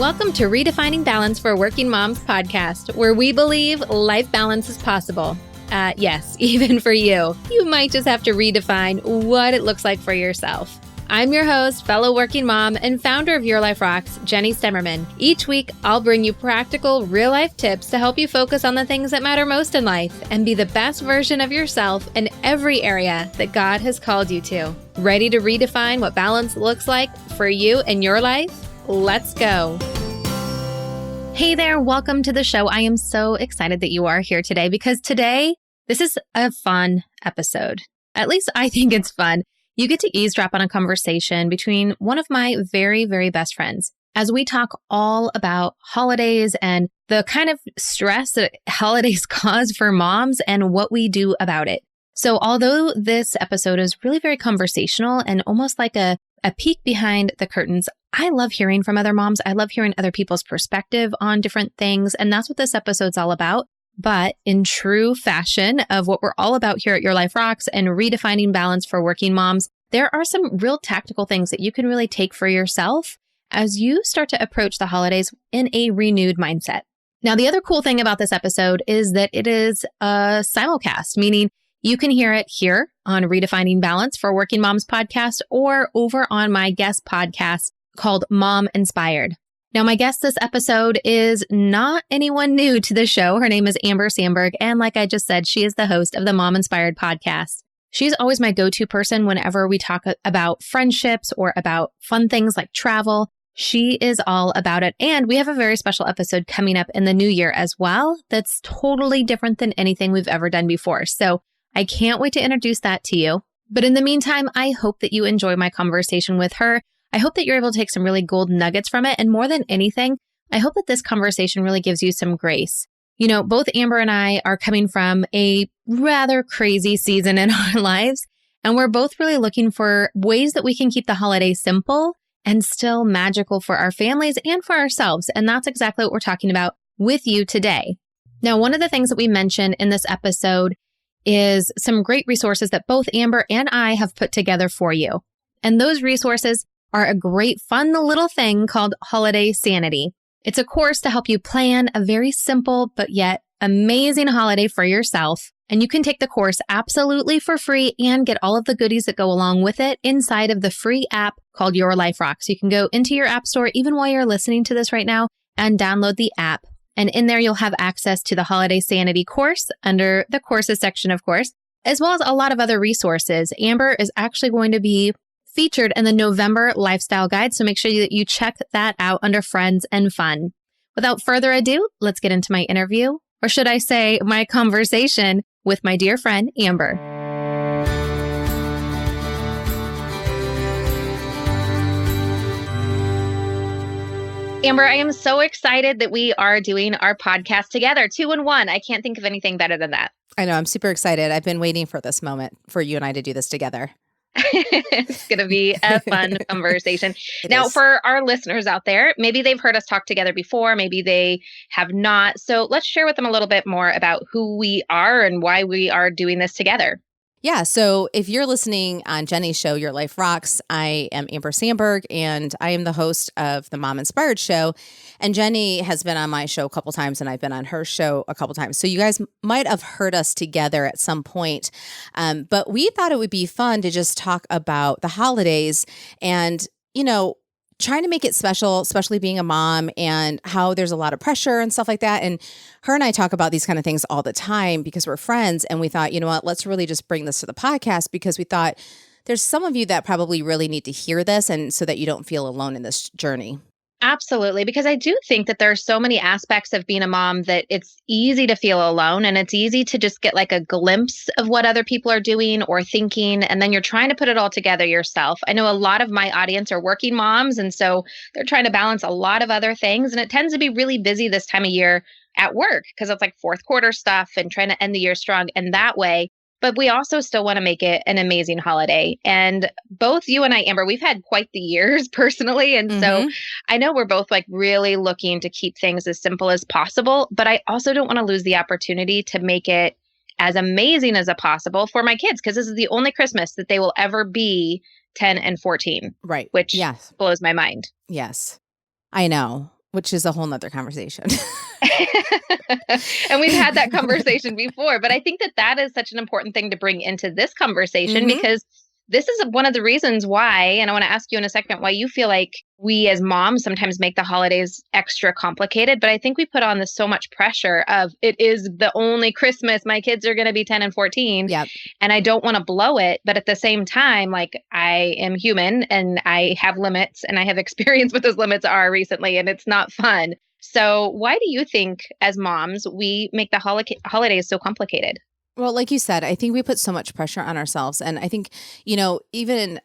Welcome to Redefining Balance for Working Moms podcast, where we believe life balance is possible. Yes, even for you. You might just have to redefine what it looks like for yourself. I'm your host, fellow working mom, and founder of Your Life Rocks, Jenny Stemmerman. Each week, I'll bring you practical, real-life tips to help you focus on the things that matter most in life and be the best version of yourself in every area that God has called you to. Ready to redefine what balance looks like for you and your life? Let's go. Hey there, welcome to the show. I am so excited that you are here today because today, this is a fun episode. At least I think it's fun. You get to eavesdrop on a conversation between one of my very, very best friends as we talk all about holidays and the kind of stress that holidays cause for moms and what we do about it. So although this episode is really very conversational and almost like a peek behind the curtains, I love hearing from other moms. I love hearing other people's perspective on different things. And that's what this episode's all about. But in true fashion of what we're all about here at Your Life Rocks and redefining balance for working moms, there are some real tactical things that you can really take for yourself as you start to approach the holidays in a renewed mindset. Now, the other cool thing about this episode is that it is a simulcast, meaning you can hear it here on Redefining Balance for Working Moms podcast or over on my guest podcast called Mom Inspired. Now, my guest this episode is not anyone new to the show. Her name is Amber Sandberg. And like I just said, she is the host of the Mom Inspired podcast. She's always my go-to person whenever we talk about friendships or about fun things like travel. She is all about it. And we have a very special episode coming up in the new year as well that's totally different than anything we've ever done before. So I can't wait to introduce that to you. But in the meantime, I hope that you enjoy my conversation with her. I hope that you're able to take some really gold nuggets from it. And more than anything, I hope that this conversation really gives you some grace. You know, both Amber and I are coming from a rather crazy season in our lives, and we're both really looking for ways that we can keep the holidays simple and still magical for our families and for ourselves. And that's exactly what we're talking about with you today. Now, one of the things that we mentioned in this episode is some great resources that both Amber and I have put together for you. And those resources are a great fun little thing called Holiday Sanity. It's a course to help you plan a very simple but yet amazing holiday for yourself. And you can take the course absolutely for free and get all of the goodies that go along with it inside of the free app called Your Life Rocks. You can go into your app store even while you're listening to this right now and download the app. And in there, you'll have access to the Holiday Sanity course under the courses section, of course, as well as a lot of other resources. Amber is actually going to be featured in the November Lifestyle Guide, so make sure that you check that out under Friends and Fun. Without further ado, let's get into my interview, or should I say my conversation with my dear friend, Amber. Amber, I am so excited that we are doing our podcast together, 2 in 1. I can't think of anything better than that. I know, I'm super excited. I've been waiting for this moment for you and I to do this together. It's going to be a fun conversation. Now, for our listeners out there, maybe they've heard us talk together before, maybe they have not. So let's share with them a little bit more about who we are and why we are doing this together. Yeah. So if you're listening on Jenny's show, Your Life Rocks, I am Amber Sandberg, and I am the host of the Mom Inspired show. And Jenny has been on my show a couple times, and I've been on her show a couple times. So you guys might have heard us together at some point. But we thought it would be fun to just talk about the holidays and, you know, trying to make it special, especially being a mom, and how there's a lot of pressure and stuff like that. And her and I talk about these kind of things all the time because we're friends. And we thought, you know what, let's really just bring this to the podcast because we thought there's some of you that probably really need to hear this, and so that you don't feel alone in this journey. Absolutely. Because I do think that there are so many aspects of being a mom that it's easy to feel alone, and it's easy to just get like a glimpse of what other people are doing or thinking. And then you're trying to put it all together yourself. I know a lot of my audience are working moms, and so they're trying to balance a lot of other things. And it tends to be really busy this time of year at work because it's like fourth quarter stuff and trying to end the year strong in that way. But we also still want to make it an amazing holiday. And both you and I, Amber, we've had quite the years personally. And so I know we're both like really looking to keep things as simple as possible. But I also don't want to lose the opportunity to make it as amazing as possible for my kids, because this is the only Christmas that they will ever be 10 and 14. Right. Which blows my mind. Yes, I know. which is a whole nother conversation. And we've had that conversation before, but I think that that is such an important thing to bring into this conversation because this is one of the reasons why, and I want to ask you in a second, why you feel like we as moms sometimes make the holidays extra complicated. But I think we put on this so much pressure of it is the only Christmas. My kids are going to be 10 and 14. Yep. And I don't want to blow it. But at the same time, like I am human and I have limits and I have experienced what those limits are recently, and it's not fun. So why do you think as moms, we make the holidays so complicated? Well, like you said, I think we put so much pressure on ourselves. And I think, even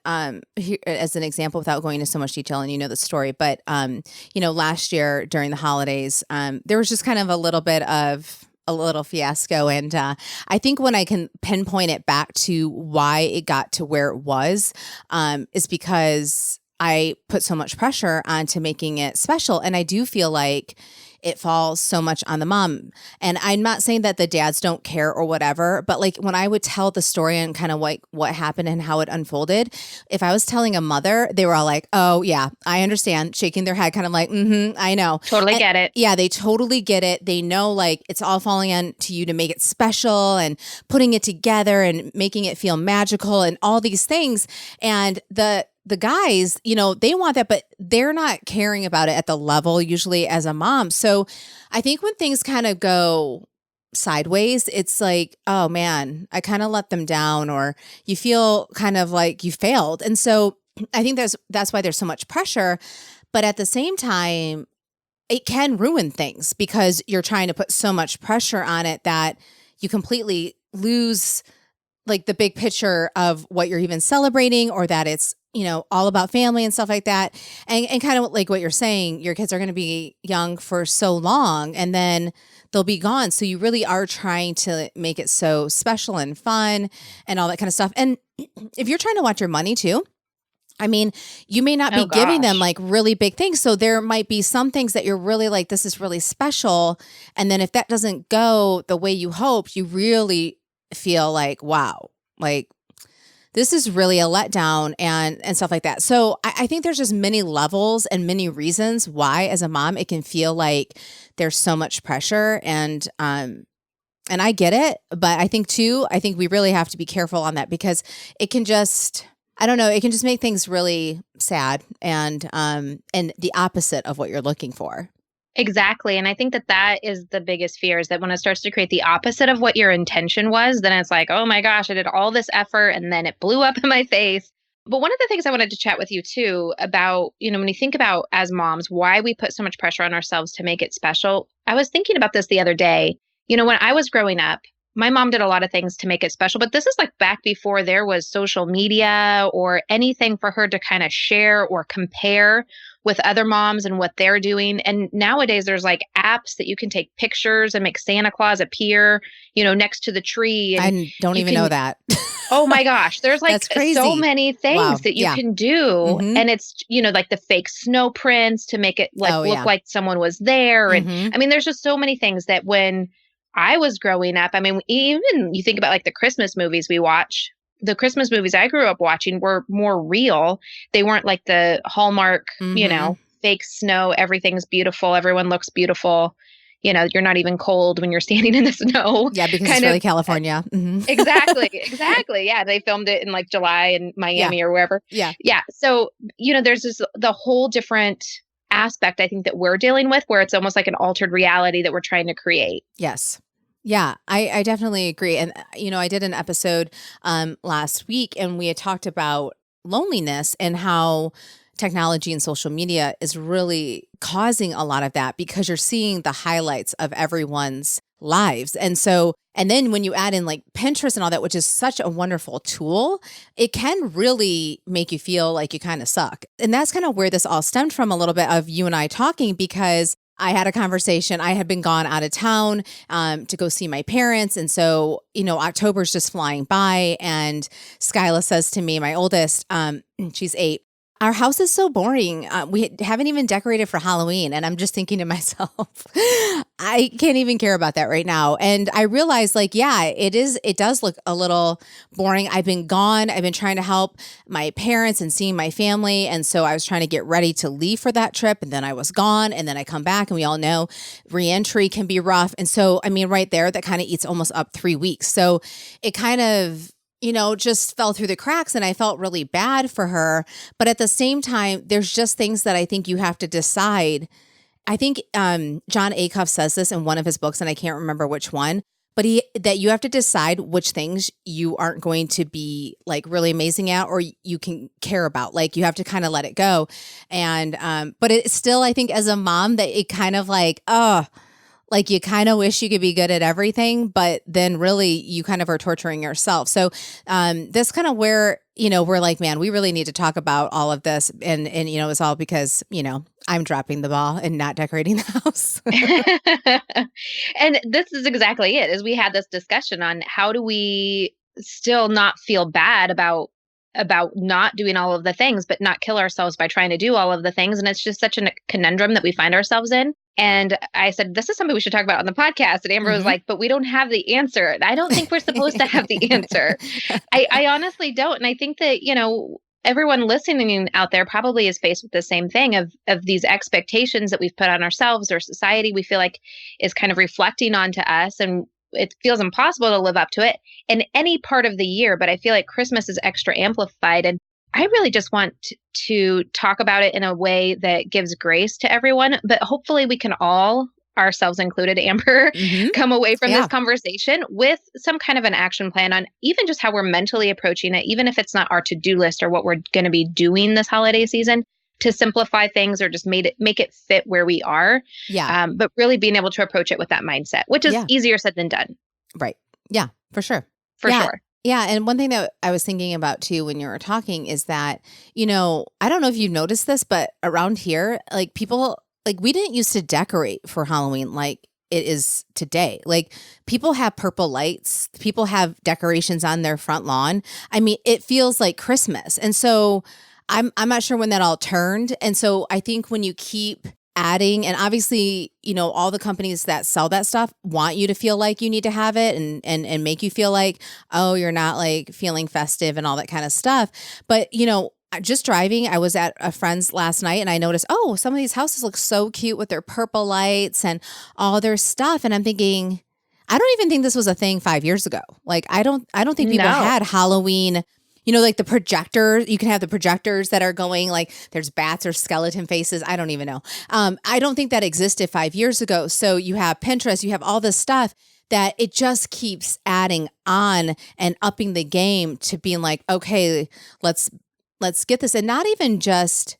here, as an example, without going into so much detail, and the story, but, last year during the holidays, there was just kind of a little bit of a little fiasco. And I think when I can pinpoint it back to why it got to where it was, is because I put so much pressure onto making it special. And I do feel like it falls so much on the mom. And I'm not saying that the dads don't care or whatever, but like when I would tell the story and kind of like what happened and how it unfolded, if I was telling a mother, they were all like, oh yeah, I understand, shaking their head, kind of like, I know. Totally get it. Yeah, they totally get it. They know like it's all falling on to you to make it special and putting it together and making it feel magical and all these things. And the guys, they want that, but they're not caring about it at the level usually as a mom. So I think when things kind of go sideways, it's like, oh man, I kind of let them down, or you feel kind of like you failed. And so I think that's why there's so much pressure. But at the same time, it can ruin things because you're trying to put so much pressure on it that you completely lose like the big picture of what you're even celebrating, or that it's, all about family and stuff like that. And kind of like what you're saying, your kids are going to be young for so long and then they'll be gone. So you really are trying to make it so special and fun and all that kind of stuff. And if you're trying to watch your money too, I mean, you may not be giving them like really big things. So there might be some things that you're really like, this is really special. And then if that doesn't go the way you hoped, you really feel like, wow, like this is really a letdown and stuff like that. So I think there's just many levels and many reasons why as a mom, it can feel like there's so much pressure and I get it. But I think we really have to be careful on that because it can just, I don't know, it can just make things really sad and the opposite of what you're looking for. Exactly. And I think that is the biggest fear, is that when it starts to create the opposite of what your intention was, then it's like, oh my gosh, I did all this effort and then it blew up in my face. But one of the things I wanted to chat with you too about, when you think about as moms, why we put so much pressure on ourselves to make it special. I was thinking about this the other day. When I was growing up, my mom did a lot of things to make it special, but this is like back before there was social media or anything for her to kind of share or compare with other moms and what they're doing. And nowadays there's like apps that you can take pictures and make Santa Claus appear, next to the tree. And I don't even know that. Oh my gosh. There's like so many things that you can do. And it's, like the fake snow prints to make it like look like someone was there. And I mean, there's just so many things that when I was growing up, I mean, even you think about like the Christmas movies we watch. The Christmas movies I grew up watching were more real. They weren't like the Hallmark, fake snow. Everything's beautiful. Everyone looks beautiful. You're not even cold when you're standing in the snow. Yeah, because it's really California. Exactly. Yeah, they filmed it in like July in Miami or wherever. Yeah. So, there's the whole different aspect I think that we're dealing with where it's almost like an altered reality that we're trying to create. Yes. Yeah, I definitely agree. And, I did an episode last week and we had talked about loneliness and how technology and social media is really causing a lot of that because you're seeing the highlights of everyone's lives. And then when you add in like Pinterest and all that, which is such a wonderful tool, it can really make you feel like you kind of suck. And that's kind of where this all stemmed from a little bit of you and I talking, because I had a conversation. I had been gone out of town to go see my parents. And so, October's just flying by. And Skyla says to me, my oldest, she's 8, Our house is so boring. We haven't even decorated for Halloween. And I'm just thinking to myself, I can't even care about that right now. And I realized it does look a little boring. I've been gone. I've been trying to help my parents and seeing my family. And so I was trying to get ready to leave for that trip. And then I was gone. And then I come back and we all know reentry can be rough. And so, I mean, right there, that kind of eats almost up 3 weeks. So it kind of just fell through the cracks and I felt really bad for her. But at the same time, there's just things that I think you have to decide. I think John Acuff says this in one of his books, and I can't remember which one, but that you have to decide which things you aren't going to be like really amazing at or you can care about. Like you have to kind of let it go. And but it's still, I think as a mom that it kind of like, like you kind of wish you could be good at everything, but then really you kind of are torturing yourself. So that's kind of where, we're like, man, we really need to talk about all of this. And it's all because, I'm dropping the ball and not decorating the house. And this is exactly it, is we had this discussion on how do we still not feel bad about not doing all of the things, but not kill ourselves by trying to do all of the things. And it's just such a conundrum that we find ourselves in. And I said, this is something we should talk about on the podcast. And Amber was like, but we don't have the answer. I don't think we're supposed to have the answer. I honestly don't. And I think that, everyone listening out there probably is faced with the same thing of these expectations that we've put on ourselves or society we feel like is kind of reflecting onto us. And it feels impossible to live up to it in any part of the year. But I feel like Christmas is extra amplified. And I really just want to talk about it in a way that gives grace to everyone, but hopefully we can all, ourselves included, Amber, come away from this conversation with some kind of an action plan on even just how we're mentally approaching it, even if it's not our to-do list or what we're going to be doing this holiday season, to simplify things or just make it fit where we are. Yeah. But really being able to approach it with that mindset, which is easier said than done. Right. Yeah, for sure. For sure. Yeah. And one thing that I was thinking about too when you were talking is that, I don't know if you've noticed this, but around here, like people, like we didn't used to decorate for Halloween like it is today. Like people have purple lights, people have decorations on their front lawn. I mean, it feels like Christmas. And so I'm not sure when that all turned. And so I think when you keep adding, and obviously, all the companies that sell that stuff want you to feel like you need to have it and make you feel like, oh, you're not like feeling festive and all that kind of stuff. But, just driving, I was at a friend's last night and I noticed, oh, some of these houses look so cute with their purple lights and all their stuff. And I'm thinking, I don't even think this was a thing 5 years ago. Like, I don't think people had Halloween, like the projector, you can have the projectors that are going like there's bats or skeleton faces. I don't even know. I don't think that existed 5 years ago. So you have Pinterest, you have all this stuff that it just keeps adding on and upping the game to being like, okay, let's get this. And not even just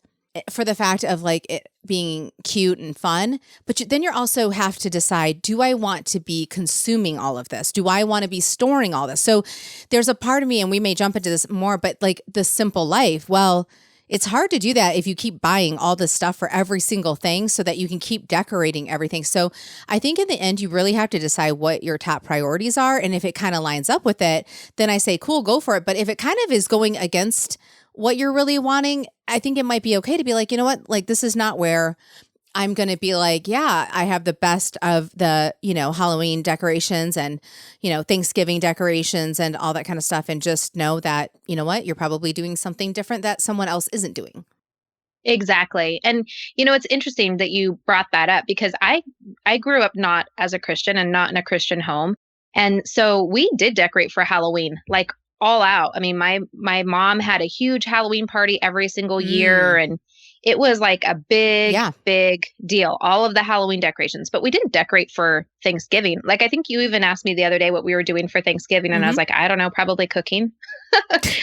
for the fact of like it being cute and fun, but then you also have to decide, do I want to be consuming all of this? Do I want to be storing all this? So there's a part of me, and we may jump into this more, but like the simple life, well, it's hard to do that if you keep buying all this stuff for every single thing so that you can keep decorating everything. So I think in the end, you really have to decide what your top priorities are. And if it kind of lines up with it, then I say, cool, go for it. But if it kind of is going against what you're really wanting, I think it might be okay to be like, you know what, like this is not where I'm going to be like, yeah, I have the best of the, Halloween decorations and, Thanksgiving decorations and all that kind of stuff. And just know that, you know what, you're probably doing something different that someone else isn't doing. Exactly. And, it's interesting that you brought that up because I grew up not as a Christian and not in a Christian home. And so we did decorate for Halloween, like all out. I mean, my mom had a huge Halloween party every single year, and it was like a big deal, all of the Halloween decorations. But we didn't decorate for Thanksgiving. Like, I think you even asked me the other day what we were doing for Thanksgiving, and I was like, I don't know, probably cooking.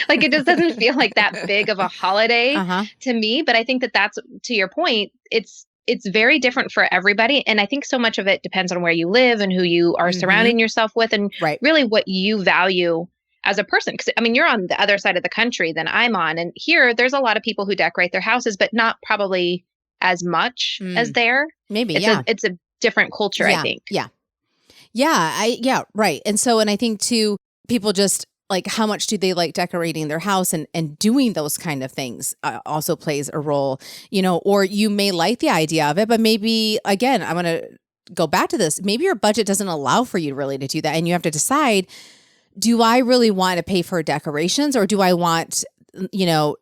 Like, it just doesn't feel like that big of a holiday to me. But I think that's, to your point, it's very different for everybody. And I think so much of it depends on where you live and who you are surrounding yourself with, and really what you value as a person. Because I mean, you're on the other side of the country than I'm on. And here, there's a lot of people who decorate their houses, but not probably as much as there. Maybe, it's a different culture, I think. Yeah, right. And so, and I think too, people just, like how much do they like decorating their house and doing those kind of things also plays a role, or you may like the idea of it, but maybe, again, I'm going to go back to this. Maybe your budget doesn't allow for you really to do that. And you have to decide, do I really want to pay for decorations, or do I want,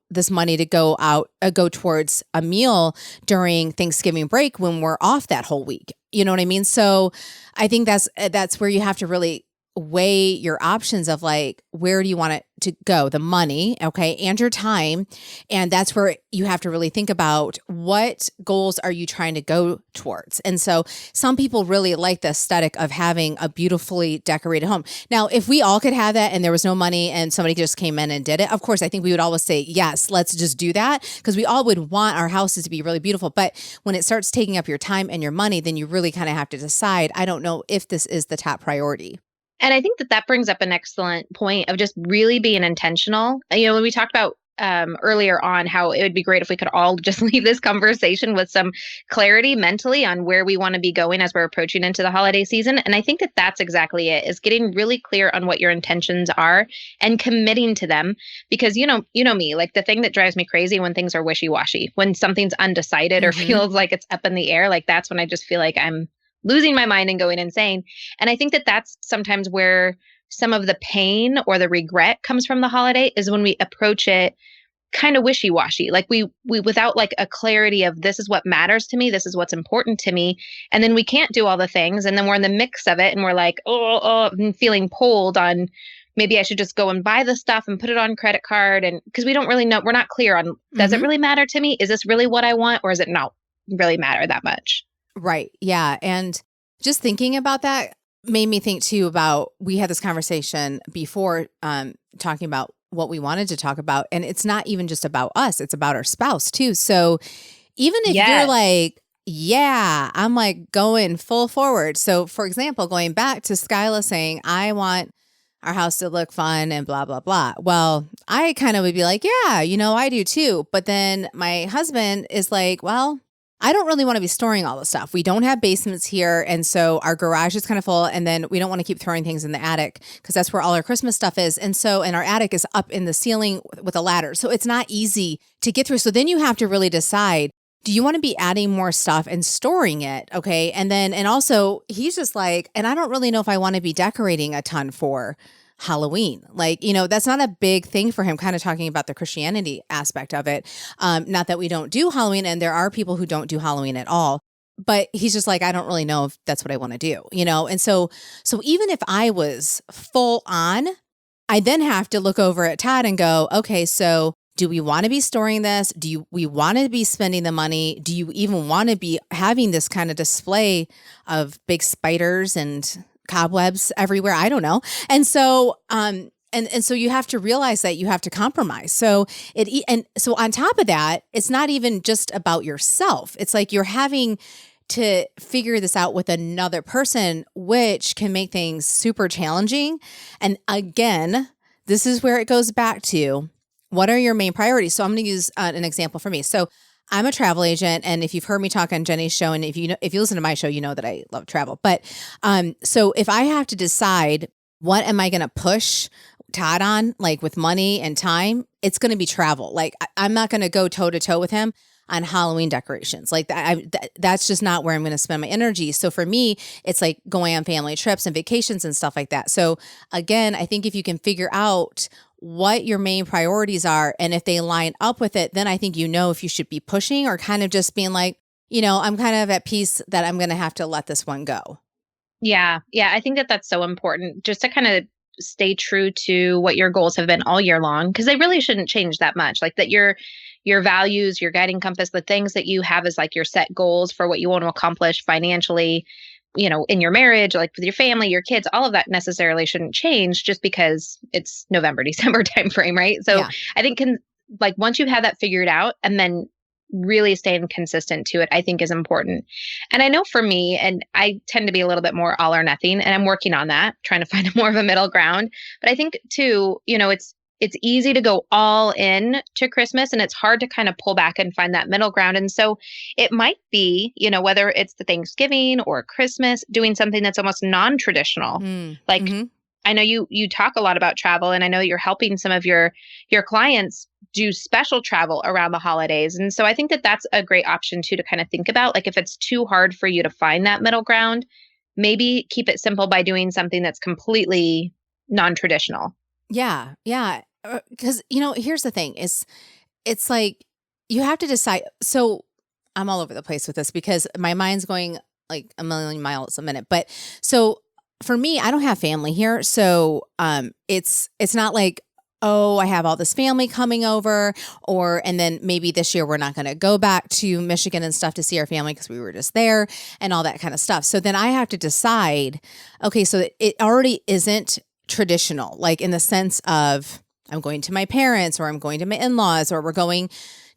this money to go towards a meal during Thanksgiving break when we're off that whole week? You know what I mean? So I think that's where you have to really weigh your options of like, where do you want it to go? The money, okay, and your time. And that's where you have to really think about what goals are you trying to go towards. And so some people really like the aesthetic of having a beautifully decorated home. Now, if we all could have that and there was no money and somebody just came in and did it, of course, I think we would always say, yes, let's just do that, because we all would want our houses to be really beautiful. But when it starts taking up your time and your money, then you really kind of have to decide, I don't know if this is the top priority. And I think that brings up an excellent point of just really being intentional. When we talked about earlier on how it would be great if we could all just leave this conversation with some clarity mentally on where we want to be going as we're approaching into the holiday season. And I think that that's exactly it, is getting really clear on what your intentions are and committing to them. Because, you know me, like the thing that drives me crazy when things are wishy-washy, when something's undecided or feels like it's up in the air, like that's when I just feel like I'm losing my mind and going insane. And I think that that's sometimes where some of the pain or the regret comes from the holiday, is when we approach it kind of wishy-washy, like we without like a clarity of, this is what matters to me, this is what's important to me. And then we can't do all the things. And then we're in the mix of it and we're like, I'm feeling pulled on, maybe I should just go and buy the stuff and put it on credit card. And because we don't really know, we're not clear on, does it really matter to me? Is this really what I want? Or is it not really matter that much? Right. Yeah. And just thinking about that made me think too about, we had this conversation before talking about what we wanted to talk about. And it's not even just about us, it's about our spouse too. So even if you're like, yeah, I'm like going full forward. So for example, going back to Skyla saying, I want our house to look fun and blah, blah, blah. Well, I kind of would be like, yeah, I do too. But then my husband is like, well, I don't really want to be storing all the stuff. We don't have basements here. And so our garage is kind of full. And then we don't want to keep throwing things in the attic because that's where all our Christmas stuff is. And our attic is up in the ceiling with a ladder. So it's not easy to get through. So then you have to really decide, do you want to be adding more stuff and storing it? Okay. And also he's just like, and I don't really know if I want to be decorating a ton for Halloween. Like, that's not a big thing for him, kind of talking about the Christianity aspect of it. Not that we don't do Halloween, and there are people who don't do Halloween at all, but he's just like, I don't really know if that's what I want to do, And so even if I was full on, I then have to look over at Todd and go, okay, so do we want to be storing this? We want to be spending the money? Do you even want to be having this kind of display of big spiders and cobwebs everywhere? I don't know. And so, and so you have to realize that you have to compromise. So so on top of that, it's not even just about yourself. It's like you're having to figure this out with another person, which can make things super challenging. And again, this is where it goes back to, what are your main priorities? So I'm going to use an example for me. So I'm a travel agent, and if you've heard me talk on Jenny's show, and if you listen to my show, you know that I love travel. But so if I have to decide, what am I going to push Todd on, like with money and time, it's going to be travel. Like I'm not going to go toe to toe with him on Halloween decorations. Like that's just not where I'm going to spend my energy. So for me, it's like going on family trips and vacations and stuff like that. So again, I think if you can figure out what your main priorities are, and if they line up with it, then I think if you should be pushing, or kind of just being like, I'm kind of at peace that I'm going to have to let this one go. Yeah. I think that that's so important, just to kind of stay true to what your goals have been all year long, because they really shouldn't change that much. Like that your values, your guiding compass, the things that you have as like your set goals for what you want to accomplish financially, in your marriage, like with your family, your kids, all of that necessarily shouldn't change just because it's November, December timeframe, right? So yeah. I think once you have that figured out, and then really staying consistent to it, I think is important. And I know for me, and I tend to be a little bit more all or nothing, and I'm working on that, trying to find more of a middle ground. But I think too, it's easy to go all in to Christmas, and it's hard to kind of pull back and find that middle ground. And so it might be, whether it's the Thanksgiving or Christmas, doing something that's almost non-traditional, I know you talk a lot about travel, and I know you're helping some of your clients do special travel around the holidays. And so I think that that's a great option too to kind of think about. Like if it's too hard for you to find that middle ground, maybe keep it simple by doing something that's completely non-traditional. Yeah. Yeah. Because, here's the thing is it's like you have to decide. So I'm all over the place with this because my mind's going like a million miles a minute. But so for me, I don't have family here. So it's not like, oh, I have all this family coming over, and then maybe this year we're not going to go back to Michigan and stuff to see our family because we were just there and all that kind of stuff. So then I have to decide, okay, so it already isn't traditional, like in the sense of I'm going to my parents or I'm going to my in-laws or we're going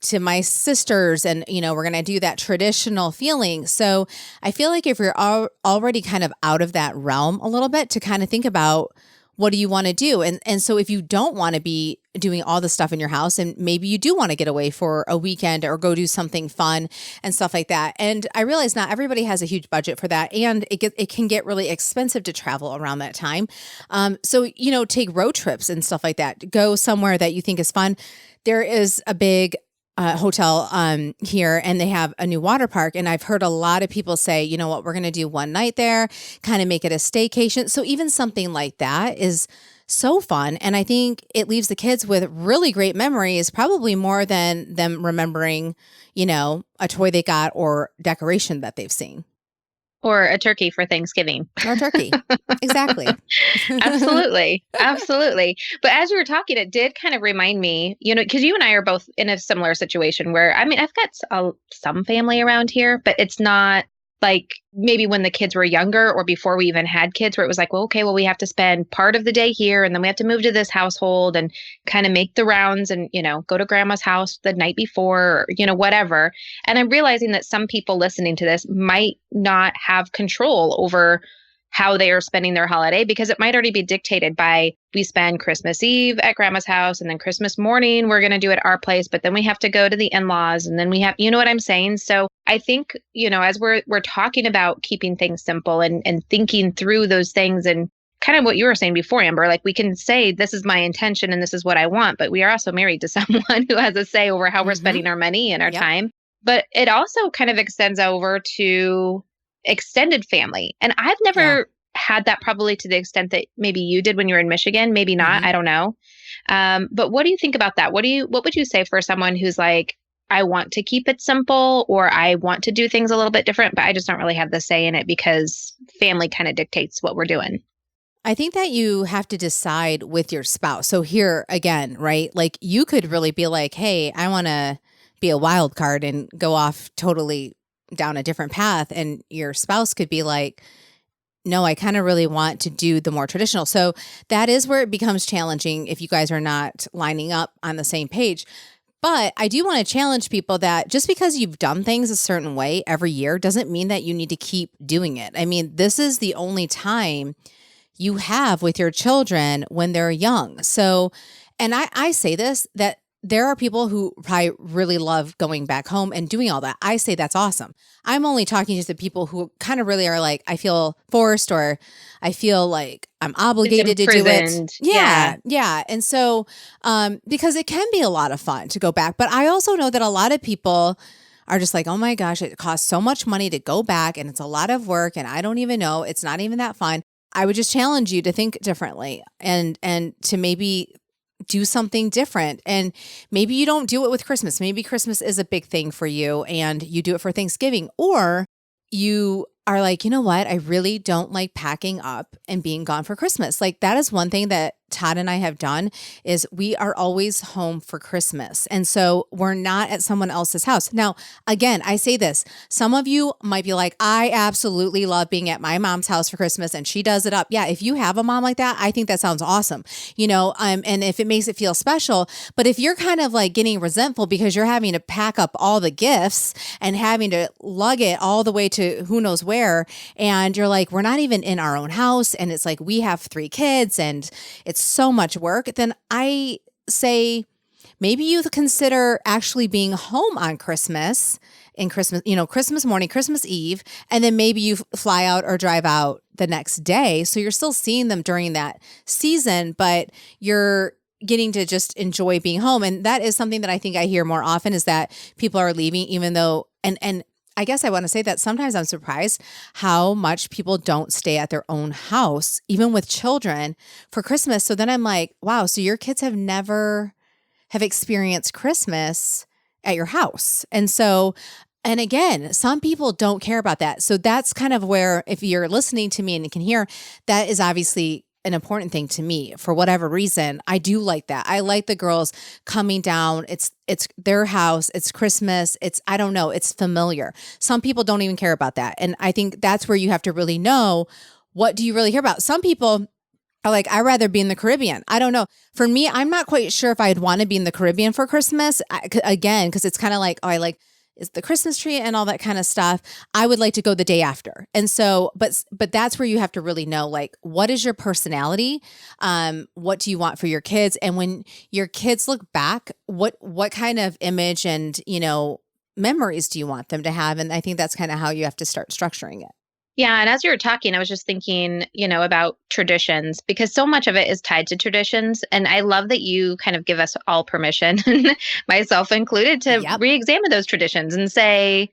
to my sisters and, we're going to do that traditional feeling. So I feel like if you're already kind of out of that realm a little bit to kind of think about what do you want to do? And so if you don't want to be doing all the stuff in your house and maybe you do want to get away for a weekend or go do something fun and stuff like that. And I realize not everybody has a huge budget for that. And it can get really expensive to travel around that time. So, take road trips and stuff like that. Go somewhere that you think is fun. There is a big hotel here and they have a new water park. And I've heard a lot of people say, you know what, we're going to do one night there, kind of make it a staycation. So even something like that is so fun. And I think it leaves the kids with really great memories, probably more than them remembering, a toy they got or decoration that they've seen. Or a turkey for Thanksgiving. Or turkey. Exactly. Absolutely. Absolutely. But as you were talking, it did kind of remind me, because you and I are both in a similar situation where, I've got some family around here, but it's not like maybe when the kids were younger or before we even had kids where it was like, well, okay, well, we have to spend part of the day here and then we have to move to this household and kind of make the rounds and, go to grandma's house the night before, or, whatever. And I'm realizing that some people listening to this might not have control over how they are spending their holiday because it might already be dictated by we spend Christmas Eve at grandma's house and then Christmas morning we're going to do it at our place, but then we have to go to the in-laws and then we have, you know what I'm saying? So I think, as we're talking about keeping things simple and thinking through those things and kind of what you were saying before, Amber, like we can say this is my intention and this is what I want, but we are also married to someone who has a say over how we're spending our money and our time. But it also kind of extends over to extended family. And I've never had that probably to the extent that maybe you did when you were in Michigan, maybe not, I don't know. But what do you think about that? What would you say for someone who's like, I want to keep it simple or I want to do things a little bit different, but I just don't really have the say in it because family kind of dictates what we're doing? I think that you have to decide with your spouse. So here again, right? Like you could really be like, hey, I want to be a wild card and go off totally down a different path. And your spouse could be like, no, I kind of really want to do the more traditional. So that is where it becomes challenging if you guys are not lining up on the same page. But I do want to challenge people that just because you've done things a certain way every year doesn't mean that you need to keep doing it. I mean, this is the only time you have with your children when they're young. So, and I say this, that there are people who probably really love going back home and doing all that. I say that's awesome. I'm only talking to the people who kind of really are like, I feel forced or I feel like I'm obligated to do it. Yeah. And so, because it can be a lot of fun to go back, but I also know that a lot of people are just like, oh my gosh, it costs so much money to go back and it's a lot of work and I don't even know, it's not even that fun. I would just challenge you to think differently and to maybe do something different. And maybe you don't do it with Christmas. Maybe Christmas is a big thing for you and you do it for Thanksgiving, or you are like, you know what? I really don't like packing up and being gone for Christmas. Like that is one thing that Todd and I have done is we are always home for Christmas. And so we're not at someone else's house. Now, again, I say this, some of you might be like, I absolutely love being at my mom's house for Christmas and she does it up. Yeah. If you have a mom like that, I think that sounds awesome, and if it makes it feel special, but if you're kind of like getting resentful because you're having to pack up all the gifts and having to lug it all the way to who knows where, and you're like, we're not even in our own house. And it's like, we have 3 kids and it's so much work, then I say maybe you consider actually being home on Christmas, Christmas morning, Christmas Eve, and then maybe you fly out or drive out the next day. So you're still seeing them during that season, but you're getting to just enjoy being home. And that is something that I think I hear more often, is that people are leaving, even though, and I guess I want to say that sometimes I'm surprised how much people don't stay at their own house, even with children, for Christmas. So then I'm like, wow, so your kids have never have experienced Christmas at your house. And again, some people don't care about that. So that's kind of where, if you're listening to me and you can hear, that is obviously an important thing to me. For whatever reason, I do like that. I like the girls coming down. It's their house. It's Christmas. I don't know. It's familiar. Some people don't even care about that. And I think that's where you have to really know, what do you really care about? Some people are like, I'd rather be in the Caribbean. I don't know. For me, I'm not quite sure if I'd want to be in the Caribbean for Christmas. Again, because it's kind of like, is the Christmas tree and all that kind of stuff. I would like to go the day after. And so, but that's where you have to really know, like, what is your personality? What do you want for your kids? And when your kids look back, what kind of image and, memories do you want them to have? And I think that's kind of how you have to start structuring it. Yeah. And as you were talking, I was just thinking, about traditions, because so much of it is tied to traditions. And I love that you kind of give us all permission, myself included, to re-examine those traditions and say,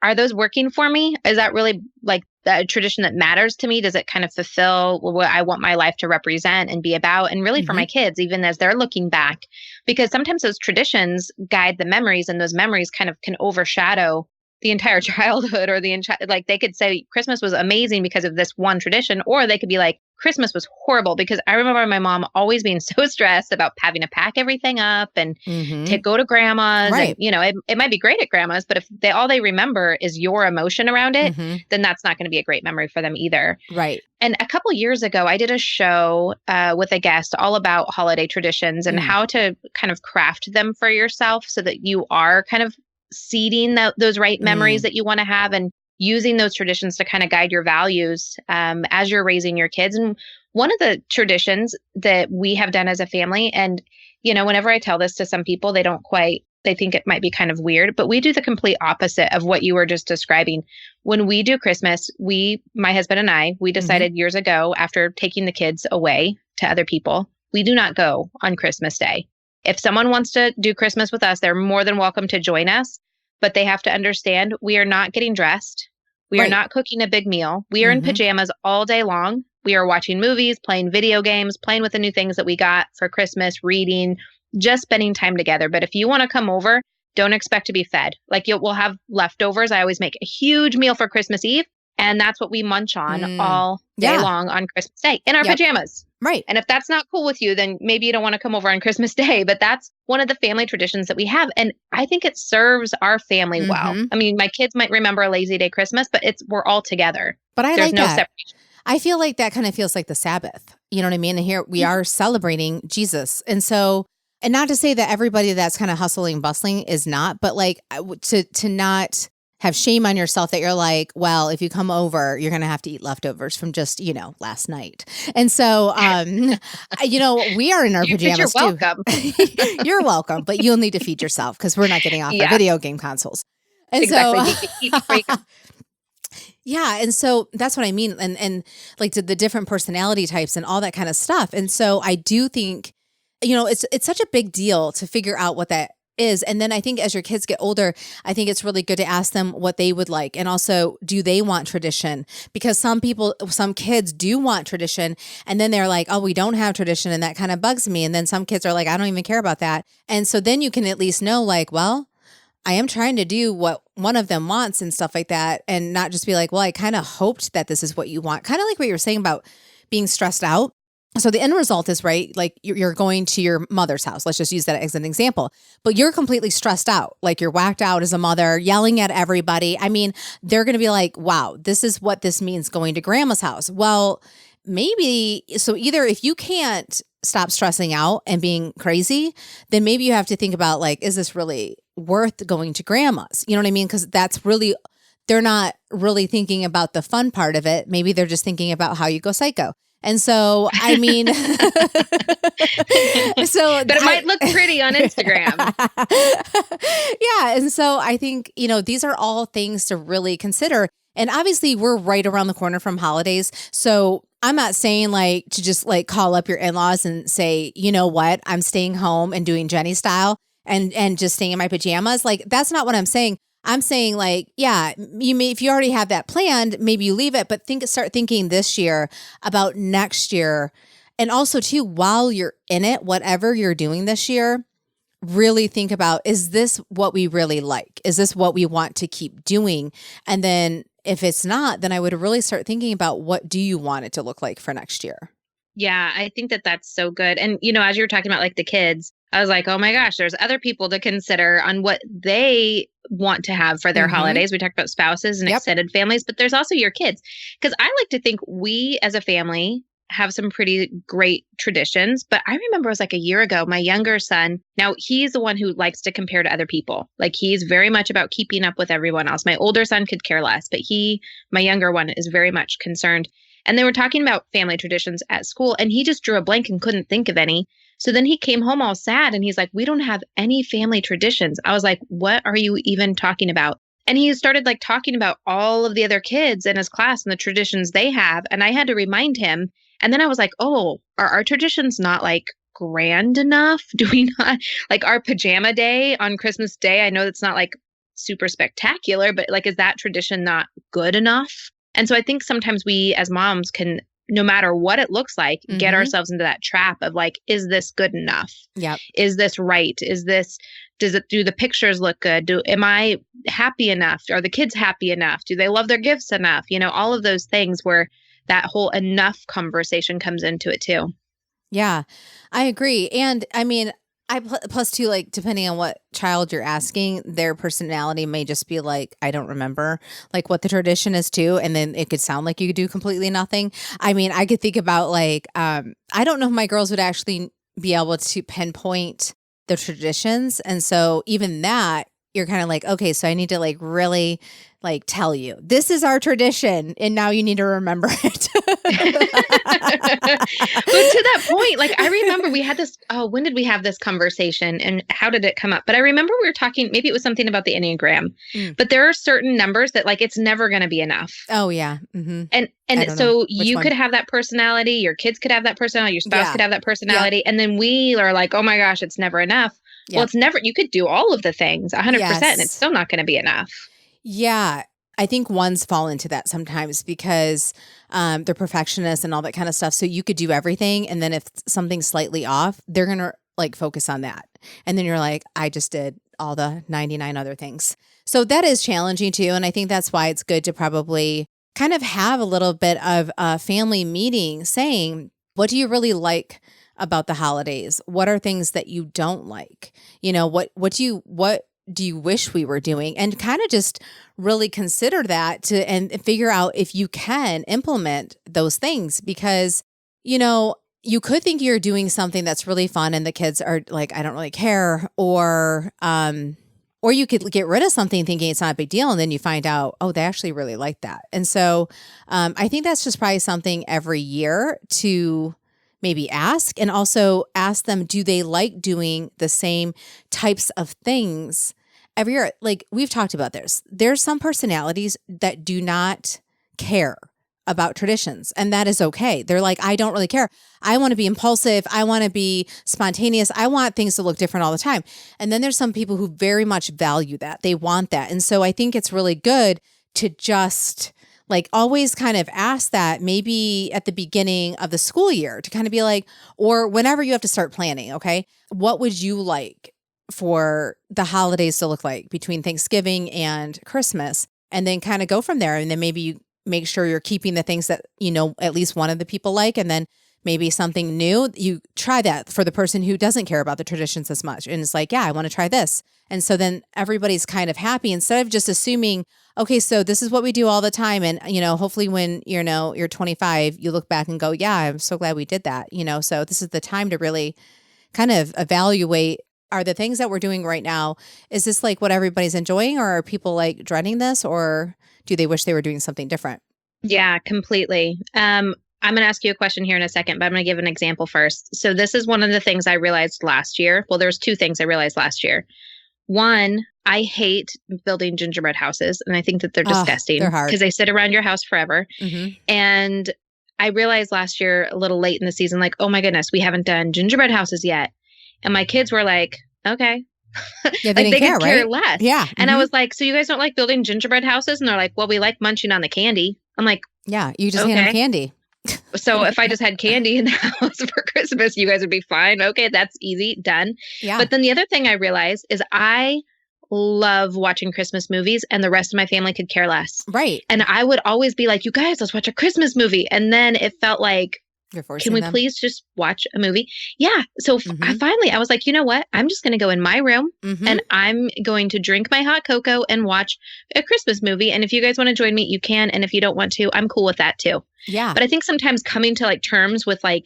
are those working for me? Is that really like a tradition that matters to me? Does it kind of fulfill what I want my life to represent and be about? And really for my kids, even as they're looking back, because sometimes those traditions guide the memories, and those memories kind of can overshadow the entire childhood, or like they could say Christmas was amazing because of this one tradition, or they could be like, Christmas was horrible because I remember my mom always being so stressed about having to pack everything up and to go to grandma's. Right. And, it might be great at grandma's, but if all they remember is your emotion around it, then that's not going to be a great memory for them either. Right. And a couple years ago, I did a show with a guest all about holiday traditions and how to kind of craft them for yourself so that you are kind of seeding those right memories that you want to have, and using those traditions to kind of guide your values as you're raising your kids. And one of the traditions that we have done as a family, and, whenever I tell this to some people, they think it might be kind of weird, but we do the complete opposite of what you were just describing. When we do Christmas, my husband and I, we decided years ago, after taking the kids away to other people, we do not go on Christmas Day. If someone wants to do Christmas with us, they're more than welcome to join us, but they have to understand we are not getting dressed. We are not cooking a big meal. We are in pajamas all day long. We are watching movies, playing video games, playing with the new things that we got for Christmas, reading, just spending time together. But if you want to come over, don't expect to be fed. Like we'll have leftovers. I always make a huge meal for Christmas Eve, and that's what we munch on all day long on Christmas Day in our pajamas. Right. And if that's not cool with you, then maybe you don't want to come over on Christmas Day, but that's one of the family traditions that we have. And I think it serves our family well. I mean, my kids might remember a lazy day Christmas, but we're all together. But There's like no that. Separation. I feel like that kind of feels like the Sabbath. You know what I mean? And here we are celebrating Jesus. And so, and not to say that everybody that's kind of hustling, bustling is not, but like to not have shame on yourself that you're like, well, if you come over, you're going to have to eat leftovers from just, last night. And so, we are in our pajamas you're welcome. Too. You're welcome, but you'll need to feed yourself because we're not getting off the video game consoles. And exactly. Yeah. And so that's what I mean. And like the different personality types and all that kind of stuff. And so I do think, it's such a big deal to figure out what that is. And then I think as your kids get older, I think it's really good to ask them what they would like. And also, do they want tradition? Because some kids do want tradition. And then they're like, oh, we don't have tradition. And that kind of bugs me. And then some kids are like, I don't even care about that. And so then you can at least know like, well, I am trying to do what one of them wants and stuff like that. And not just be like, well, I kind of hoped that this is what you want. Kind of like what you were saying about being stressed out. So the end result is, right, like you're going to your mother's house. Let's just use that as an example. But you're completely stressed out. Like you're whacked out as a mother, yelling at everybody. I mean, they're going to be like, wow, this is what this means going to grandma's house. Well, maybe, so either if you can't stop stressing out and being crazy, then maybe you have to think about like, is this really worth going to grandma's? You know what I mean? Because that's really, they're not really thinking about the fun part of it. Maybe they're just thinking about how you go psycho. And so, I mean, but it might look pretty on Instagram. Yeah. And so I think, these are all things to really consider. And obviously we're right around the corner from holidays. So I'm not saying like to just like call up your in-laws and say, you know what, I'm staying home and doing Jenny style and just staying in my pajamas. Like, that's not what I'm saying. I'm saying like, yeah, if you already have that planned, maybe you leave it, but start thinking this year about next year. And also too, while you're in it, whatever you're doing this year, really think about, is this what we really like? Is this what we want to keep doing? And then if it's not, then I would really start thinking about, what do you want it to look like for next year? Yeah, I think that that's so good. And, as you were talking about like the kids, I was like, oh my gosh, there's other people to consider on what they want to have for their holidays. We talked about spouses and extended families, but there's also your kids. Because I like to think we as a family have some pretty great traditions. But I remember it was like a year ago, my younger son, now he's the one who likes to compare to other people. Like, he's very much about keeping up with everyone else. My older son could care less, but my younger one is very much concerned. And they were talking about family traditions at school, and he just drew a blank and couldn't think of any. So then he came home all sad and he's like, we don't have any family traditions. I was like, what are you even talking about? And he started like talking about all of the other kids in his class and the traditions they have. And I had to remind him. And then I was like, oh, are our traditions not like grand enough? Do we not like our pajama day on Christmas Day? I know that's not like super spectacular, but like, is that tradition not good enough? And so I think sometimes we as moms can, no matter what it looks like, get ourselves into that trap of like, is this good enough? Yep. Is this right? Do the pictures look good? Am I happy enough? Are the kids happy enough? Do they love their gifts enough? All of those things where that whole enough conversation comes into it too. Yeah, I agree. And I mean, plus too, like, depending on what child you're asking, their personality may just be like, I don't remember like what the tradition is too. And then it could sound like you do completely nothing. I mean, I could think about like, I don't know if my girls would actually be able to pinpoint the traditions. And so even that, you're kind of like, okay, so I need to like really like tell you, this is our tradition. And now you need to remember it. But to that point, like I remember we had this, when did we have this conversation and how did it come up? But I remember we were talking, maybe it was something about the Enneagram, but there are certain numbers that like, it's never going to be enough. Oh yeah. Mm-hmm. And so you could have that personality, your kids could have that personality, your spouse could have that personality. And then we are like, oh my gosh, it's never enough. Well, it's never, you could do all of the things 100% and it's still not going to be enough. Yeah. I think ones fall into that sometimes because they're perfectionists and all that kind of stuff. So you could do everything. And then if something's slightly off, they're going to like focus on that. And then you're like, I just did all the 99 other things. So that is challenging too. And I think that's why it's good to probably kind of have a little bit of a family meeting saying, what do you really like about the holidays? What are things that you don't like? What do you wish we were doing? And kind of just really consider that and figure out if you can implement those things, because, you could think you're doing something that's really fun and the kids are like, I don't really care, or you could get rid of something thinking it's not a big deal. And then you find out, oh, they actually really like that. And so I think that's just probably something every year to maybe ask, and also ask them, do they like doing the same types of things every year? Like we've talked about there's some personalities that do not care about traditions, and that is okay. They're like, I don't really care. I want to be impulsive. I want to be spontaneous. I want things to look different all the time. And then there's some people who very much value that. They want that. And so I think it's really good to just like always kind of ask that maybe at the beginning of the school year, to kind of be like, or whenever you have to start planning, okay, what would you like for the holidays to look like between Thanksgiving and Christmas? And then kind of go from there. And then maybe you make sure you're keeping the things that, at least one of the people like. And then maybe something new, you try that for the person who doesn't care about the traditions as much. And it's like, yeah, I want to try this. And so then everybody's kind of happy, instead of just assuming, okay, so this is what we do all the time. And, hopefully when, you're 25, you look back and go, yeah, I'm so glad we did that. So this is the time to really kind of evaluate, are the things that we're doing right now, is this like what everybody's enjoying, or are people like dreading this, or do they wish they were doing something different? Yeah, completely. I'm going to ask you a question here in a second, but I'm going to give an example first. So this is one of the things I realized last year. Well, there's two things I realized last year. One, I hate building gingerbread houses, and I think that they're Oh, disgusting they're hard. because they sit around your house forever. Mm-hmm. And I realized last year, a little late in the season, like, oh my goodness, we haven't done gingerbread houses yet. And my kids were like, okay. Yeah, Like they didn't could care right? less. Yeah. And I Mhm. was like, so you guys don't like building gingerbread houses? And they're like, well, we like munching on the candy. I'm like, Yeah, you just hand them okay. candy. So if I just had candy in the house for Christmas, you guys would be fine. Okay, that's easy, done. Yeah. But then the other thing I realized is I love watching Christmas movies and the rest of my family could care less. Right. And I would always be like, you guys, let's watch a Christmas movie. And then it felt like, You're forcing can we them. please just watch a movie? Yeah. So Mhm. I was like, you know what? I'm just going to go in my room Mhm. and I'm going to drink my hot cocoa and watch a Christmas movie. And if you guys want to join me, you can. And if you don't want to, I'm cool with that too. Yeah. But I think sometimes coming to like terms with like,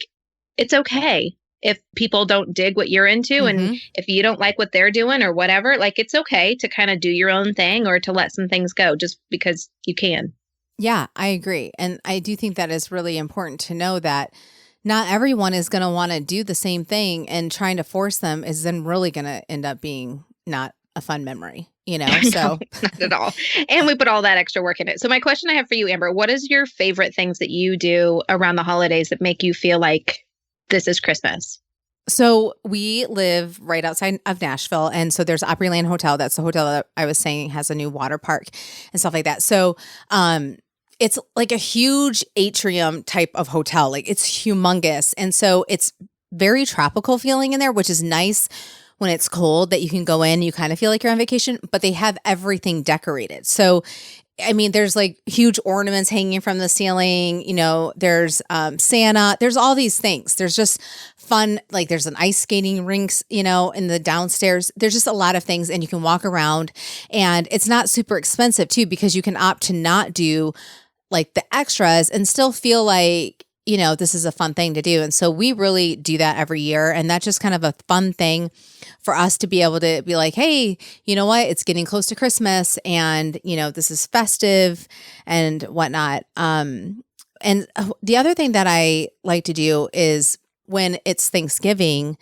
it's okay if people don't dig what you're into and Mhm. if you don't like what they're doing or whatever, like it's okay to kind of do your own thing or to let some things go just because you can. Yeah, I agree. And I do think that is really important to know that not everyone is going to want to do the same thing, and trying to force them is then really going to end up being not a fun memory, you know? No, So, not at all. And we put all that extra work in it. So my question I have for you, Amber, what is your favorite things that you do around the holidays that make you feel like this is Christmas? so we live right outside of Nashville. And so there's Opryland Hotel. That's the hotel that I was saying has a new water park and stuff like that. So, it's like a huge atrium type of hotel. Like it's humongous. And so it's very tropical feeling in there, which is nice when it's cold that you can go in, you kind of feel like you're on vacation, but they have everything decorated. So, I mean, there's like huge ornaments hanging from the ceiling, you know, there's Santa, there's all these things. There's just fun, like there's an ice skating rinks, you know, in the downstairs. There's just a lot of things and you can walk around, and it's not super expensive too, because you can opt to not do like the extras and still feel like, you know, this is a fun thing to do. And so we really do that every year. And that's just kind of a fun thing for us to be able to be like, hey, you know what? It's getting close to Christmas and, you know, this is festive and whatnot. And the other thing that I like to do is when it's Thanksgiving,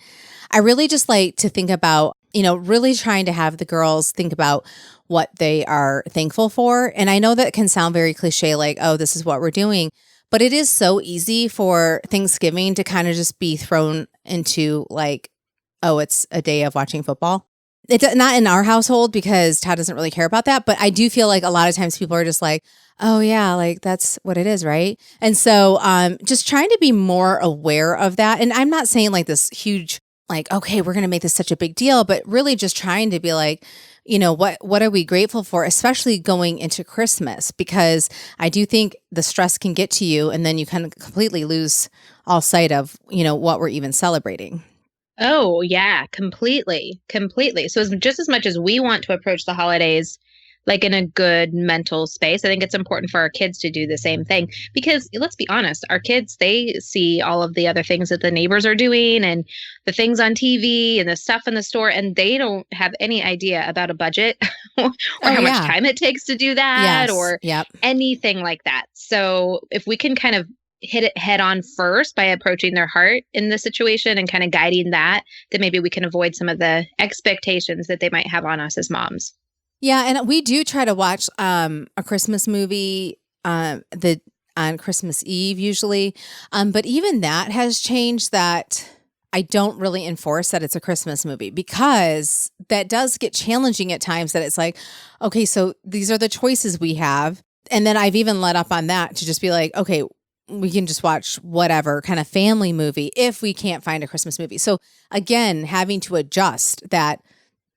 I really just like to think about, you know, really trying to have the girls think about what they are thankful for. And I know that can sound very cliche, like, oh, this is what we're doing. But it is so easy for Thanksgiving to kind of just be thrown into like, oh, it's a day of watching football. It's not in our household because Todd doesn't really care about that. But I do feel like a lot of times people are just like, oh, yeah, like that's what it is, right? And so just trying to be more aware of that. And I'm not saying like this huge, like, okay, we're going to make this such a big deal, but really just trying to be like, you know, what are we grateful for, especially going into Christmas? Because I do think the stress can get to you and then you kind of completely lose all sight of, you know, what we're even celebrating. Oh, yeah, completely. Completely. So just as much as we want to approach the holidays like in a good mental space, I think it's important for our kids to do the same thing because let's be honest, our kids, they see all of the other things that the neighbors are doing and the things on TV and the stuff in the store, and they don't have any idea about a budget or how much time it takes to do that or anything like that. So if we can kind of hit it head on first by approaching their heart in the situation and kind of guiding that, then maybe we can avoid some of the expectations that they might have on us as moms. Yeah, and we do try to watch a Christmas movie on Christmas Eve usually. But even that has changed, that I don't really enforce that it's a Christmas movie, because that does get challenging at times, that it's like, okay, so these are the choices we have. And then I've even let up on that to just be like, okay, we can just watch whatever kind of family movie if we can't find a Christmas movie. So again, having to adjust that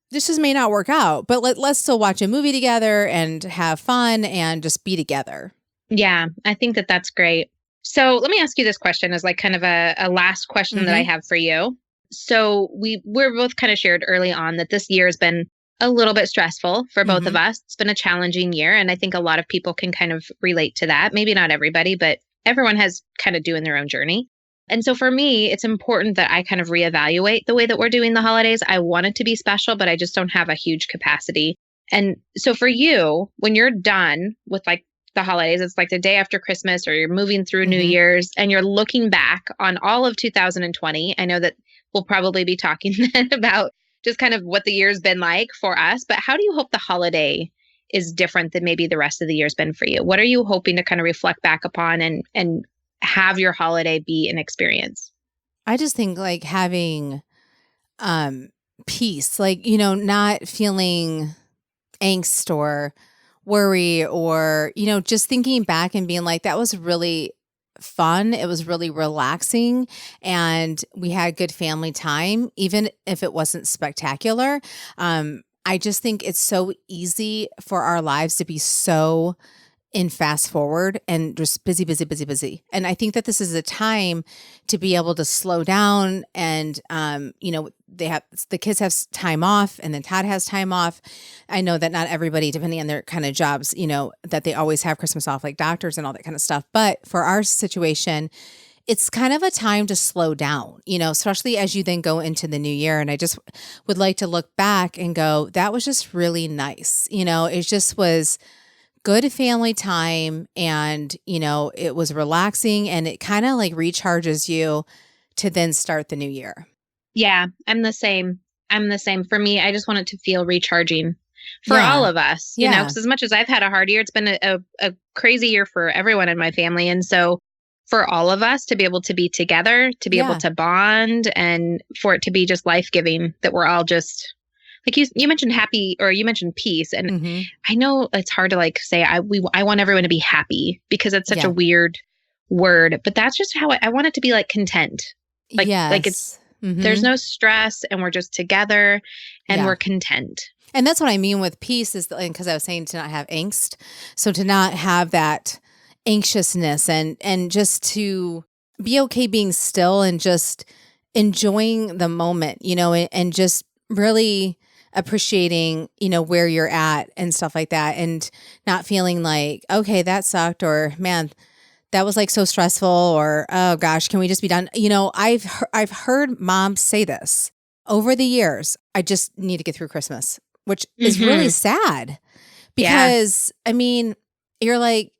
this just may not work out, but let's still watch a movie together and have fun and just be together. Yeah, I think that that's great. So let me ask you this question as like kind of a last question that I have for you. So we're both kind of shared early on that this year has been a little bit stressful for both of us. It's been a challenging year. And I think a lot of people can kind of relate to that. Maybe not everybody, but everyone has kind of doing their own journey. And so for me, it's important that I kind of reevaluate the way that we're doing the holidays. I want it to be special, but I just don't have a huge capacity. And so for you, when you're done with like the holidays, it's like the day after Christmas or you're moving through New Year's and you're looking back on all of 2020. I know that we'll probably be talking then about just kind of what the year's been like for us. But how do you hope the holiday is different than maybe the rest of the year's been for you? What are you hoping to kind of reflect back upon and have your holiday be an experience? I just think like having peace, like, you know, not feeling angst or worry or, you know, just thinking back and being like, that was really fun. It was really relaxing and we had good family time, even if it wasn't spectacular. I just think it's so easy for our lives to be so in fast forward and just busy, busy, busy, busy. And I think that this is a time to be able to slow down and, you know, the kids have time off and then Todd has time off. I know that not everybody, depending on their kind of jobs, you know, that they always have Christmas off, like doctors and all that kind of stuff. But for our situation, it's kind of a time to slow down, you know, especially as you then go into the new year. And I just would like to look back and go, that was just really nice. You know, it just was good family time and, you know, it was relaxing and it kind of like recharges you to then start the new year. Yeah, I'm the same. For me, I just want it to feel recharging for all of us, you know, because as much as I've had a hard year, it's been a crazy year for everyone in my family. And so for all of us to be able to be together, to be able to bond and for it to be just life-giving, that we're all just like you mentioned happy, or you mentioned peace. And I know it's hard to like say, I want everyone to be happy because it's such a weird word, but that's just how I want it to be, like content. Like it's, there's no stress and we're just together and we're content. And that's what I mean with peace is because I was saying to not have angst. So to not have that anxiousness and just to be okay being still and just enjoying the moment, you know, and just really appreciating, you know, where you're at and stuff like that and not feeling like, okay, that sucked or man, that was like so stressful or, oh gosh, can we just be done? You know, I've heard moms say this over the years. I just need to get through Christmas, which is really sad because I mean, you're like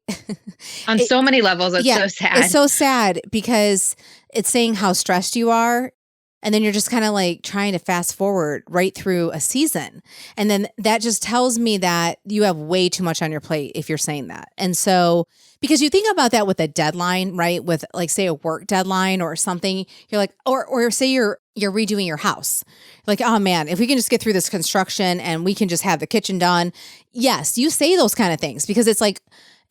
on so many levels. It's so sad. It's so sad because it's saying how stressed you are. And then you're just kind of like trying to fast forward right through a season. And then that just tells me that you have way too much on your plate if you're saying that. And so, because you think about that with a deadline, right? With like, say a work deadline or something, you're like, or say you're redoing your house. Like, oh man, if we can just get through this construction and we can just have the kitchen done. Yes, you say those kind of things because it's like,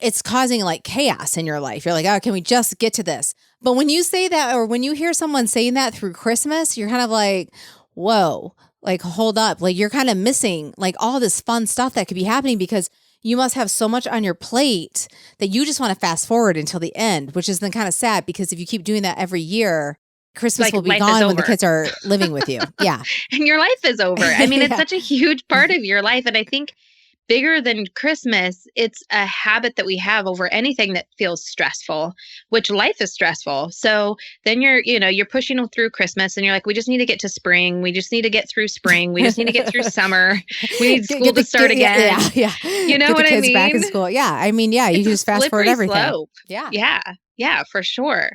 it's causing like chaos in your life. You're like, oh, can we just get to this? But when you say that, or when you hear someone saying that through Christmas, you're kind of like, whoa, like hold up. Like you're kind of missing like all this fun stuff that could be happening because you must have so much on your plate that you just want to fast forward until the end, which is then kind of sad because if you keep doing that every year, Christmas like will be gone when the kids are living with you. Yeah. And your life is over. I mean, it's such a huge part of your life. And I think bigger than Christmas, it's a habit that we have over anything that feels stressful, which life is stressful. So then you're pushing through Christmas and you're like, we just need to get to spring. We just need to get through spring. We just need to get through summer. We need school to start again. Yeah. You know what I mean? Back in school. Yeah. I mean, yeah, you just fast forward everything. Slope. Yeah, for sure.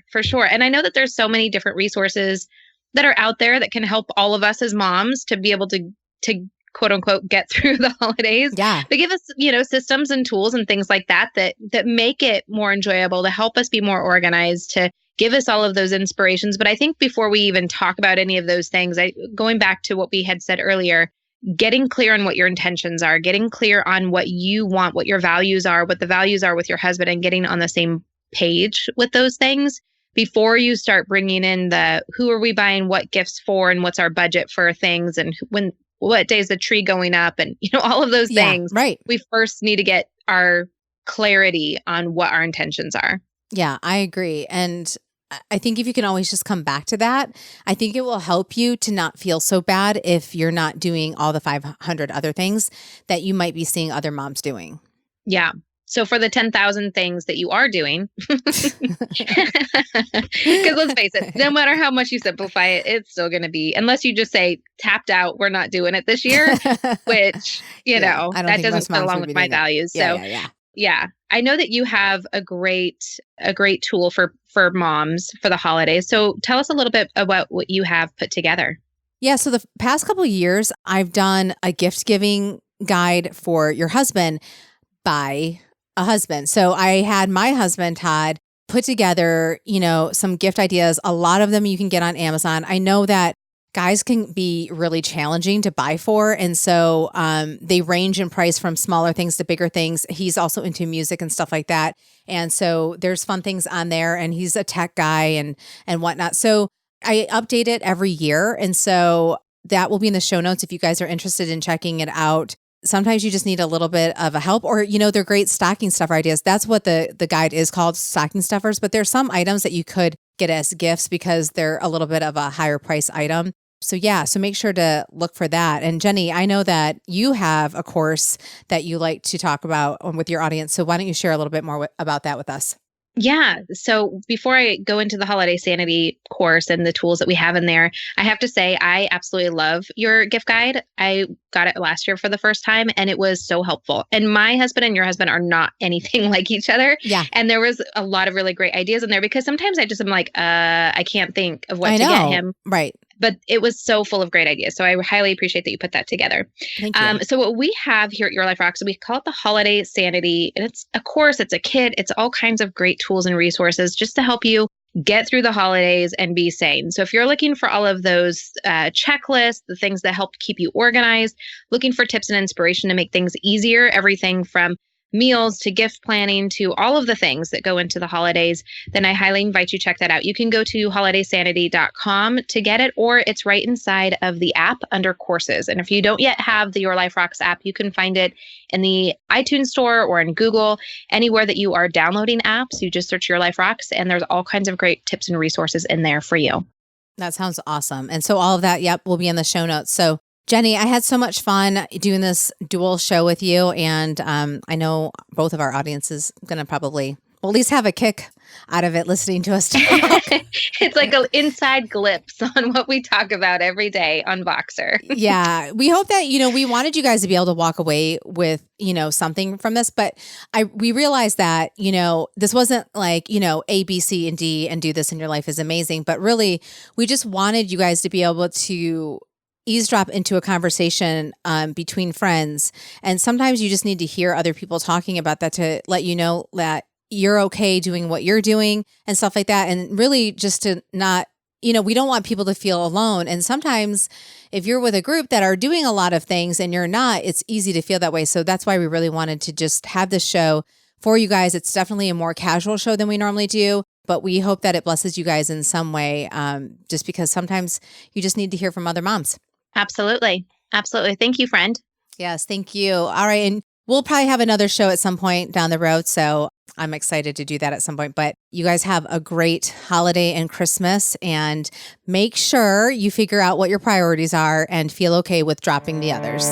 And I know that there's so many different resources that are out there that can help all of us as moms to be able to quote unquote, get through the holidays. Yeah. They give us, systems and tools and things like that make it more enjoyable, to help us be more organized, to give us all of those inspirations. But I think before we even talk about any of those things, going back to what we had said earlier, getting clear on what your intentions are, getting clear on what you want, what your values are, what the values are with your husband, and getting on the same page with those things before you start bringing in who are we buying what gifts for and what's our budget for things and what day is the tree going up and, all of those things. Right. We first need to get our clarity on what our intentions are. Yeah, I agree. And I think if you can always just come back to that, I think it will help you to not feel so bad if you're not doing all the 500 other things that you might be seeing other moms doing. Yeah. So for the 10,000 things that you are doing, because let's face it, no matter how much you simplify it, it's still going to be, unless you just say tapped out, we're not doing it this year, which, that doesn't fit along with my values. Yeah. I know that you have a great tool for moms for the holidays. So tell us a little bit about what you have put together. Yeah. So the past couple of years, I've done a gift giving guide for your husband by a husband. So I had my husband, Todd, put together, some gift ideas. A lot of them you can get on Amazon. I know that guys can be really challenging to buy for. And so they range in price from smaller things to bigger things. He's also into music and stuff like that. And so there's fun things on there, and he's a tech guy and whatnot. So I update it every year. And so that will be in the show notes if you guys are interested in checking it out. Sometimes you just need a little bit of a help, or, they're great stocking stuffer ideas. That's what the guide is called, stocking stuffers. But there's some items that you could get as gifts because they're a little bit of a higher price item. So make sure to look for that. And Jenny, I know that you have a course that you like to talk about with your audience. So why don't you share a little bit more about that with us? Yeah. So before I go into the Holiday Sanity course and the tools that we have in there, I have to say I absolutely love your gift guide. I got it last year for the first time, and it was so helpful. And my husband and your husband are not anything like each other. Yeah. And there was a lot of really great ideas in there, because sometimes I just am like, I can't think of what to get him. Right. But it was so full of great ideas. So I highly appreciate that you put that together. Thank you. So what we have here at Your Life Rocks, we call it the Holiday Sanity. And it's a course, it's a kit, it's all kinds of great tools and resources just to help you get through the holidays and be sane. So if you're looking for all of those checklists, the things that help keep you organized, looking for tips and inspiration to make things easier, everything from meals to gift planning to all of the things that go into the holidays, then I highly invite you to check that out. You can go to holidaysanity.com to get it, or it's right inside of the app under courses. And if you don't yet have the Your Life Rocks app, you can find it in the iTunes store or in Google, anywhere that you are downloading apps. You just search Your Life Rocks, and there's all kinds of great tips and resources in there for you. That sounds awesome. And so all of that, will be in the show notes. So Jenny, I had so much fun doing this dual show with you. And I know both of our audience is going to probably, at least have a kick out of it listening to us talk. It's like an inside glimpse on what we talk about every day on Voxer. Yeah. We hope that, we wanted you guys to be able to walk away with, something from this. But we realized that, this wasn't like, A, B, C, and D, and do this and your life is amazing. But really, we just wanted you guys to be able to eavesdrop into a conversation between friends. And sometimes you just need to hear other people talking about that to let you know that you're okay doing what you're doing and stuff like that. And really just to not, we don't want people to feel alone. And sometimes if you're with a group that are doing a lot of things and you're not, it's easy to feel that way. So that's why we really wanted to just have this show for you guys. It's definitely a more casual show than we normally do, but we hope that it blesses you guys in some way, just because sometimes you just need to hear from other moms. Absolutely. Absolutely. Thank you, friend. Yes, thank you. All right. And we'll probably have another show at some point down the road. So I'm excited to do that at some point. But you guys have a great holiday and Christmas, and make sure you figure out what your priorities are and feel okay with dropping the others.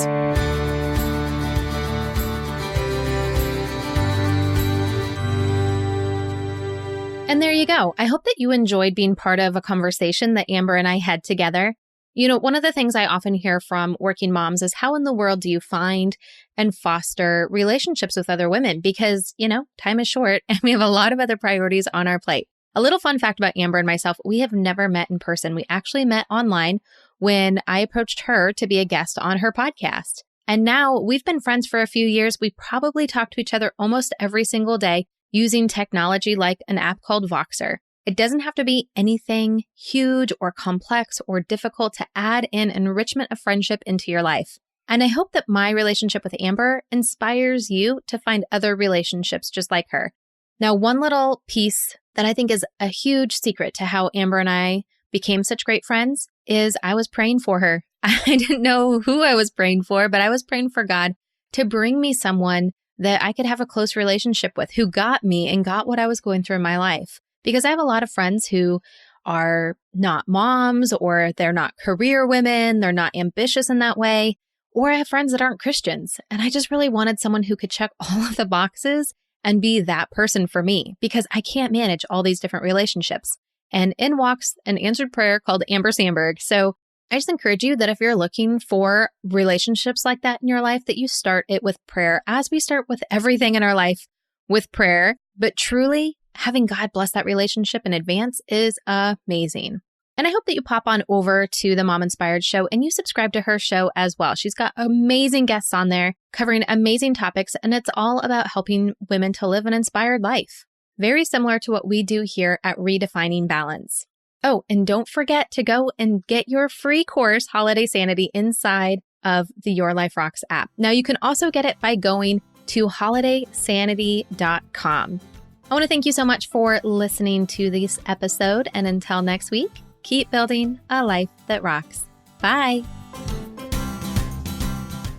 And there you go. I hope that you enjoyed being part of a conversation that Amber and I had together. One of the things I often hear from working moms is, how in the world do you find and foster relationships with other women? Because, time is short and we have a lot of other priorities on our plate. A little fun fact about Amber and myself, we have never met in person. We actually met online when I approached her to be a guest on her podcast. And now we've been friends for a few years. We probably talk to each other almost every single day using technology like an app called Voxer. It doesn't have to be anything huge or complex or difficult to add in enrichment of friendship into your life. And I hope that my relationship with Amber inspires you to find other relationships just like her. Now, one little piece that I think is a huge secret to how Amber and I became such great friends is I was praying for her. I didn't know who I was praying for, but I was praying for God to bring me someone that I could have a close relationship with, who got me and got what I was going through in my life. Because I have a lot of friends who are not moms, or they're not career women, they're not ambitious in that way, or I have friends that aren't Christians. And I just really wanted someone who could check all of the boxes and be that person for me, because I can't manage all these different relationships. And in walks an answered prayer called Amber Sandberg. So I just encourage you that if you're looking for relationships like that in your life, that you start it with prayer, as we start with everything in our life with prayer. But truly, having God bless that relationship in advance is amazing. And I hope that you pop on over to the Mom Inspired Show and you subscribe to her show as well. She's got amazing guests on there covering amazing topics, and it's all about helping women to live an inspired life. Very similar to what we do here at Redefining Balance. Oh, and don't forget to go and get your free course, Holiday Sanity, inside of the Your Life Rocks app. Now, you can also get it by going to holidaysanity.com. I want to thank you so much for listening to this episode, and until next week, keep building a life that rocks. Bye.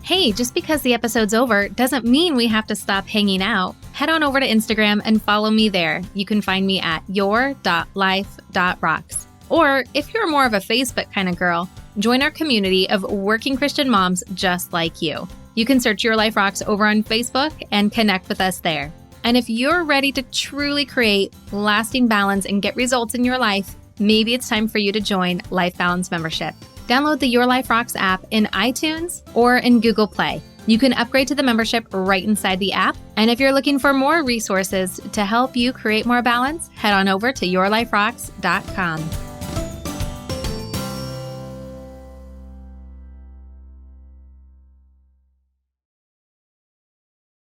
Hey, just because the episode's over doesn't mean we have to stop hanging out. Head on over to Instagram and follow me there. You can find me at your.life.rocks. Or if you're more of a Facebook kind of girl, join our community of working Christian moms just like you. You can search Your Life Rocks over on Facebook and connect with us there. And if you're ready to truly create lasting balance and get results in your life, maybe it's time for you to join Life Balance Membership. Download the Your Life Rocks app in iTunes or in Google Play. You can upgrade to the membership right inside the app. And if you're looking for more resources to help you create more balance, head on over to yourliferocks.com.